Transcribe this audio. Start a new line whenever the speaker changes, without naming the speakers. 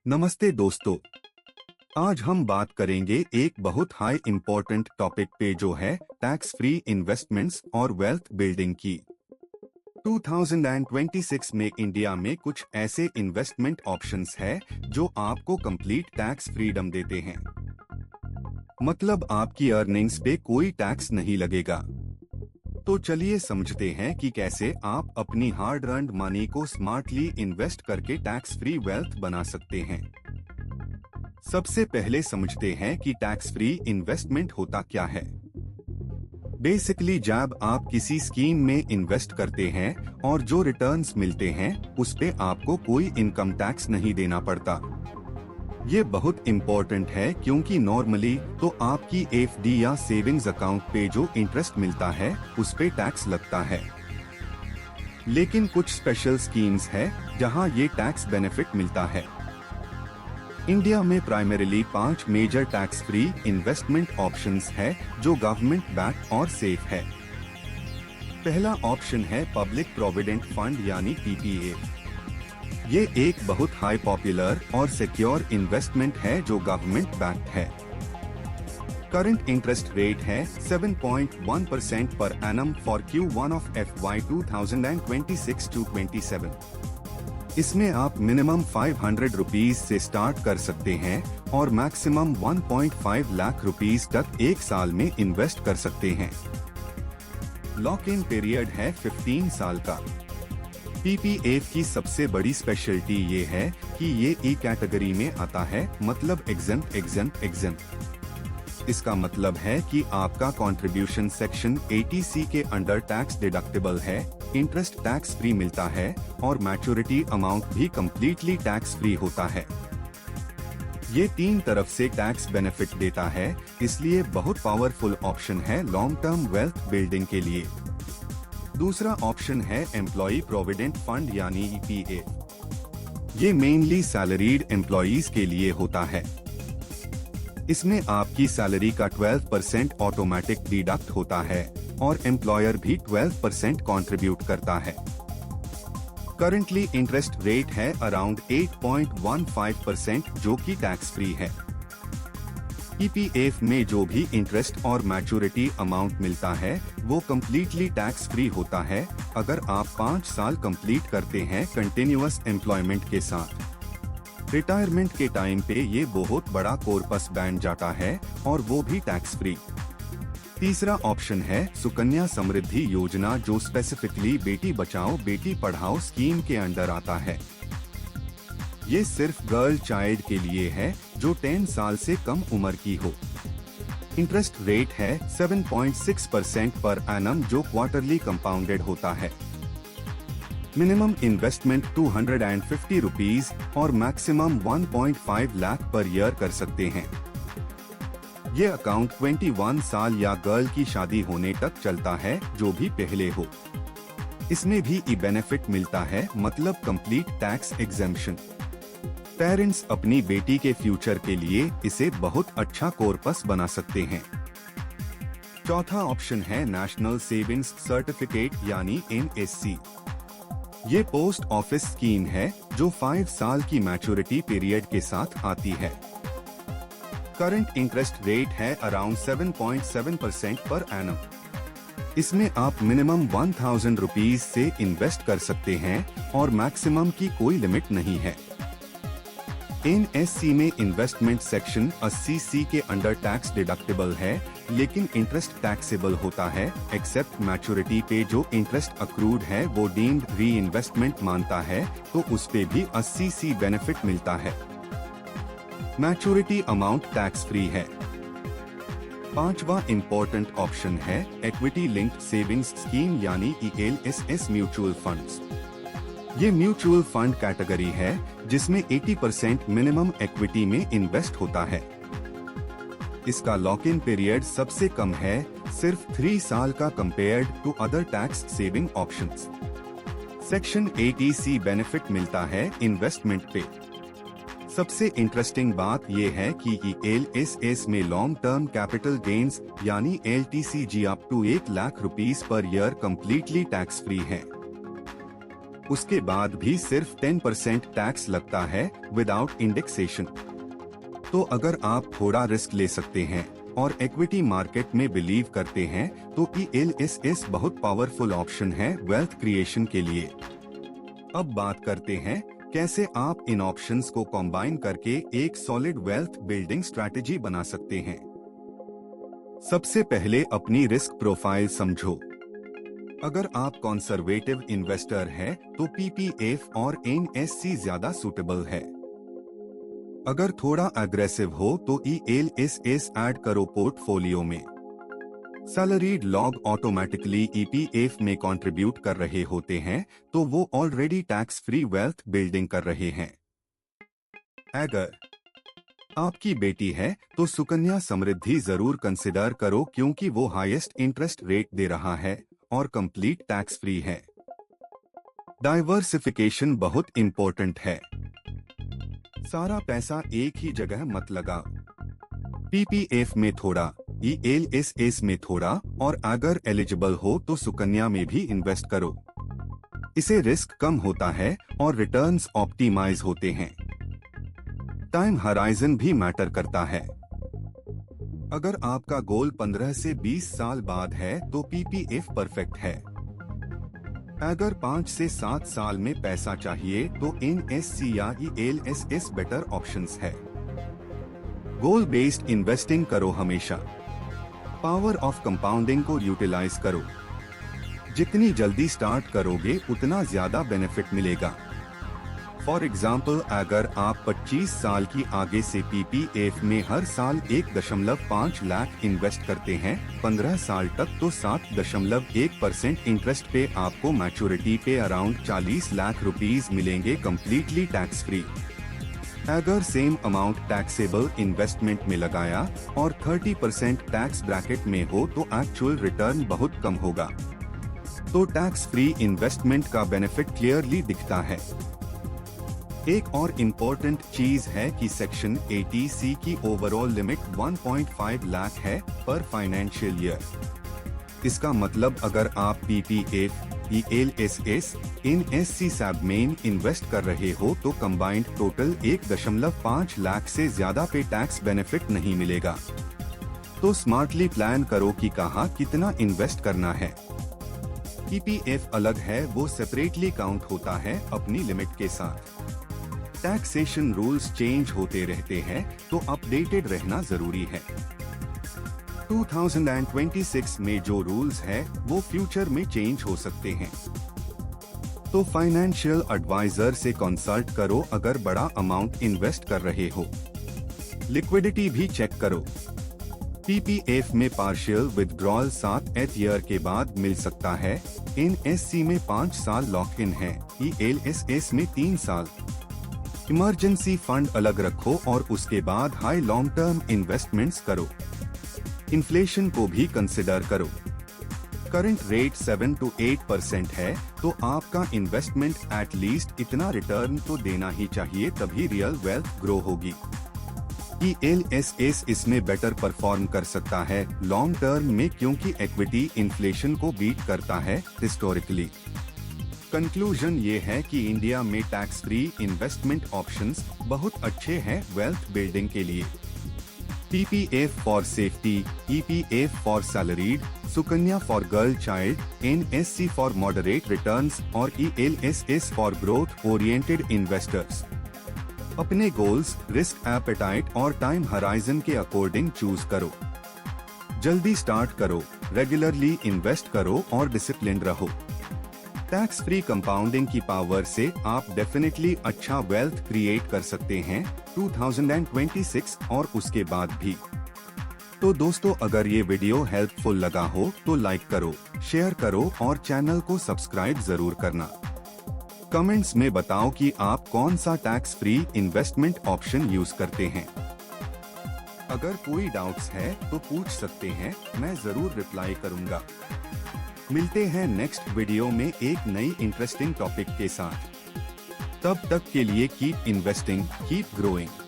नमस्ते दोस्तों। आज हम बात करेंगे एक बहुत हाई इम्पोर्टेंट टॉपिक पे जो है टैक्स फ्री इन्वेस्टमेंट्स और वेल्थ बिल्डिंग की। 2026 में इंडिया में कुछ ऐसे इन्वेस्टमेंट ऑप्शंस है जो आपको कंप्लीट टैक्स फ्रीडम देते हैं। मतलब आपकी अर्निंग्स पे कोई टैक्स नहीं लगेगा। तो चलिए समझते हैं कि कैसे आप अपनी हार्ड अर्न्ड मनी को स्मार्टली इन्वेस्ट करके टैक्स फ्री वेल्थ बना सकते हैं। सबसे पहले समझते हैं कि टैक्स फ्री इन्वेस्टमेंट होता क्या है। बेसिकली जब आप किसी स्कीम में इन्वेस्ट करते हैं और जो रिटर्न्स मिलते हैं उस पे आपको कोई इनकम टैक्स नहीं देना पड़ता। ये बहुत इम्पोर्टेंट है क्योंकि नॉर्मली तो आपकी एफडी या सेविंग्स अकाउंट पे जो इंटरेस्ट मिलता है उस पे टैक्स लगता है, लेकिन कुछ स्पेशल स्कीम्स है जहां ये टैक्स बेनिफिट मिलता है। इंडिया में primarily 5 major tax free investment options है जो गवर्नमेंट बैक्ड और सेफ है। पहला ऑप्शन है पब्लिक प्रोविडेंट फंड यानी पीपीएफ। ये एक बहुत हाई पॉपुलर और सिक्योर इन्वेस्टमेंट है जो गवर्नमेंट बैक्ड है। करंट इंटरेस्ट रेट है 7.1% per annum for Q1 of FY 2026-27। इसमें आप मिनिमम 500 रुपीज से स्टार्ट कर सकते हैं और मैक्सिमम 1.5 लाख रुपीज तक एक साल में इन्वेस्ट कर सकते हैं। लॉक इन पीरियड है 15 साल का। पीपीएफ की सबसे बड़ी स्पेशलिटी ये है कि ये ई कैटेगरी में आता है, मतलब एग्जेम्प्ट। इसका मतलब है कि आपका कंट्रीब्यूशन सेक्शन 80C के अंडर टैक्स डिडक्टेबल है, इंटरेस्ट टैक्स फ्री मिलता है और मैच्योरिटी अमाउंट भी कम्प्लीटली टैक्स फ्री होता है। ये 3 तरफ से टैक्स बेनिफिट देता है, इसलिए बहुत पावरफुल ऑप्शन है लॉन्ग टर्म वेल्थ बिल्डिंग के लिए। दूसरा ऑप्शन है एम्प्लॉई प्रोविडेंट फंड यानी ईपीएफ। ये मेनली सैलरीड एम्प्लॉइज के लिए होता है। इसमें आपकी सैलरी का 12% ऑटोमेटिक डिडक्ट होता है और एम्प्लॉयर भी 12% कंट्रीब्यूट करता है। करंटली इंटरेस्ट रेट है अराउंड 8.15% जो कि टैक्स फ्री है। ईपीएफ में जो भी इंटरेस्ट और मैच्योरिटी अमाउंट मिलता है वो कम्प्लीटली टैक्स फ्री होता है अगर आप 5 साल कंप्लीट करते हैं कंटिन्यूअस एम्प्लॉयमेंट के साथ। रिटायरमेंट के टाइम पे ये बहुत बड़ा कॉर्पस बन जाता है और वो भी टैक्स फ्री। तीसरा ऑप्शन है सुकन्या समृद्धि योजना जो स्पेसिफिकली बेटी बचाओ बेटी पढ़ाओ स्कीम के अंडर आता है। ये सिर्फ गर्ल चाइल्ड के लिए है जो 10 साल से कम उम्र की हो। इंटरेस्ट रेट है 7.6% पर एनम जो क्वार्टरली कंपाउंडेड होता है। मिनिमम इन्वेस्टमेंट 250 रुपीज और मैक्सिमम 1.5 लाख पर ईयर कर सकते हैं। ये अकाउंट 21 साल या गर्ल की शादी होने तक चलता है जो भी पहले हो। इसमें भी ई बेनिफिट मिलता है, मतलब कंप्लीट टैक्स एग्जेम्पशन। पेरेंट्स अपनी बेटी के फ्यूचर के लिए इसे बहुत अच्छा कॉर्पस बना सकते हैं। चौथा ऑप्शन है नेशनल सेविंग्स सर्टिफिकेट यानी NSC। ये पोस्ट ऑफिस स्कीम है जो 5 साल की मैच्योरिटी पीरियड के साथ आती है। करंट इंटरेस्ट रेट है अराउंड 7.7% पर एनम। इसमें आप मिनिमम 1000 रुपीज से इन्वेस्ट कर सकते हैं और मैक्सिमम की कोई लिमिट नहीं है। NSC में इन्वेस्टमेंट सेक्शन 80C के अंडर टैक्स डिडक्टेबल है, लेकिन इंटरेस्ट टैक्सेबल होता है एक्सेप्ट मैच्योरिटी पे जो इंटरेस्ट अक्रूड है वो डीम्ड री इन्वेस्टमेंट मानता है, तो उस पे भी 80C बेनिफिट मिलता है। मैच्योरिटी अमाउंट टैक्स फ्री है। पांचवा इम्पोर्टेंट ऑप्शन है इक्विटी लिंक्ड सेविंग्स स्कीम यानी ELSS म्यूचुअल फंड्स। ये म्यूचुअल फंड कैटेगरी है जिसमें 80% मिनिमम इक्विटी में इन्वेस्ट होता है। इसका लॉक इन पीरियड सबसे कम है, सिर्फ 3 साल का compared to other tax saving options. Section 80C benefit मिलता है इन्वेस्टमेंट पे। सबसे इंटरेस्टिंग बात ये है कि ELSS में लॉन्ग टर्म कैपिटल गेन्स यानी LTCG up to 1 lakh rupees per year completely tax free है। उसके बाद भी सिर्फ 10% टैक्स लगता है विदाउट इंडेक्सेशन। तो अगर आप थोड़ा रिस्क ले सकते हैं और इक्विटी मार्केट में बिलीव करते हैं तो ELSS बहुत पावरफुल ऑप्शन है वेल्थ क्रिएशन के लिए। अब बात करते हैं कैसे आप इन ऑप्शंस को कंबाइन करके एक सॉलिड वेल्थ बिल्डिंग स्ट्रैटेजी बना सकते हैं। सबसे पहले अपनी रिस्क प्रोफाइल समझो। अगर आप कंजर्वेटिव इन्वेस्टर हैं तो PPF और NSC ज्यादा सूटेबल है। अगर थोड़ा अग्रेसिव हो तो ELSS ऐड करो पोर्टफोलियो में। सैलरीड लॉग ऑटोमेटिकली EPF में कंट्रीब्यूट कर रहे होते हैं तो वो already tax free wealth building कर रहे हैं। अगर आपकी बेटी है तो सुकन्या समृद्धि जरूर कंसिडर करो क्योंकि वो हाईएस्ट इंटरेस्ट रेट दे रहा है और कंप्लीट टैक्स फ्री है। डाइवर्सिफिकेशन बहुत इंपॉर्टेंट है। सारा पैसा एक ही जगह मत लगाओ। PPF में थोड़ा, ELSS में थोड़ा और अगर एलिजिबल हो तो सुकन्या में भी इन्वेस्ट करो। इसे रिस्क कम होता है और रिटर्न्स ऑप्टिमाइज होते हैं। टाइम हराइजन भी मैटर करता है। अगर आपका गोल 15 से 20 साल बाद है तो PPF परफेक्ट है। अगर 5 से 7 साल में पैसा चाहिए तो NSC या ELSS बेटर ऑप्शंस है। गोल बेस्ड इन्वेस्टिंग करो हमेशा। पावर ऑफ कंपाउंडिंग को यूटिलाइज करो। जितनी जल्दी स्टार्ट करोगे उतना ज्यादा बेनिफिट मिलेगा। फॉर एग्जाम्पल अगर आप 25 साल की आगे से PPF में हर साल 1.5 लाख इन्वेस्ट करते हैं 15 साल तक तो 7.1% इंटरेस्ट पे आपको मैच्योरिटी पे अराउंड 40 लाख रुपीस मिलेंगे कम्प्लीटली टैक्स फ्री। अगर सेम अमाउंट टैक्सेबल इन्वेस्टमेंट में लगाया और 30% टैक्स ब्रैकेट में हो तो एक्चुअल रिटर्न बहुत कम होगा। तो टैक्स फ्री इन्वेस्टमेंट का बेनिफिट क्लियरली दिखता है। एक और इम्पोर्टेंट चीज है कि सेक्शन 80C की ओवरऑल लिमिट 1.5 लाख है पर फाइनेंशियल ईयर। इसका मतलब अगर आप PPF, ELSS, NSC सब में इन्वेस्ट कर रहे हो तो कंबाइंड टोटल 1.5 लाख से ज्यादा पे टैक्स बेनिफिट नहीं मिलेगा। तो स्मार्टली प्लान करो कि कहाँ कितना इन्वेस्ट करना है। PPF अलग है, वो सेपरेटली काउंट होता है अपनी लिमिट के साथ। टैक्सेशन रूल्स चेंज होते रहते हैं तो अपडेटेड रहना जरूरी है। 2026 में जो रूल्स है वो फ्यूचर में चेंज हो सकते हैं। तो फाइनेंशियल एडवाइजर से कंसल्ट करो अगर बड़ा अमाउंट इन्वेस्ट कर रहे हो। लिक्विडिटी भी चेक करो। PPF में पार्शियल विथड्रॉल 7th ईयर के बाद मिल सकता है। NSC में 5 साल लॉक इन है, ELSS में 3 साल। इमरजेंसी फंड अलग रखो और उसके बाद हाई लॉन्ग टर्म इन्वेस्टमेंट्स करो। इन्फ्लेशन को भी कंसिडर करो। करंट रेट 7 to 8% है तो आपका इन्वेस्टमेंट एटलीस्ट इतना रिटर्न तो देना ही चाहिए, तभी रियल वेल्थ ग्रो होगी। ELSS इसमें बेटर परफॉर्म कर सकता है लॉन्ग टर्म में क्योंकि इक्विटी इन्फ्लेशन को बीट करता है हिस्टोरिकली। कंक्लूजन ये है कि इंडिया में टैक्स फ्री इन्वेस्टमेंट ऑप्शंस बहुत अच्छे हैं वेल्थ बिल्डिंग के लिए। PPF for safety, EPF for salaried, Sukanya for girl child, NSC for moderate returns और ELSS for growth oriented investors. अपने गोल्स, रिस्क एपेटाइट और टाइम हराइजन के अकॉर्डिंग चूज करो। जल्दी स्टार्ट करो, रेगुलरली इन्वेस्ट करो और डिसिप्लिन रहो। टैक्स फ्री कंपाउंडिंग की पावर से आप डेफिनेटली अच्छा वेल्थ क्रिएट कर सकते हैं 2026 और उसके बाद भी। तो दोस्तों अगर ये वीडियो हेल्पफुल लगा हो तो लाइक करो, शेयर करो और चैनल को सब्सक्राइब जरूर करना। कमेंट्स में बताओ कि आप कौन सा tax free investment option use करते हैं। अगर कोई डाउट्स है तो पूछ सकते हैं, मैं जरूर रिप्लाई करूंगा। मिलते हैं नेक्स्ट वीडियो में एक नई इंटरेस्टिंग टॉपिक के साथ। तब तक के लिए कीप इन्वेस्टिंग, कीप ग्रोइंग।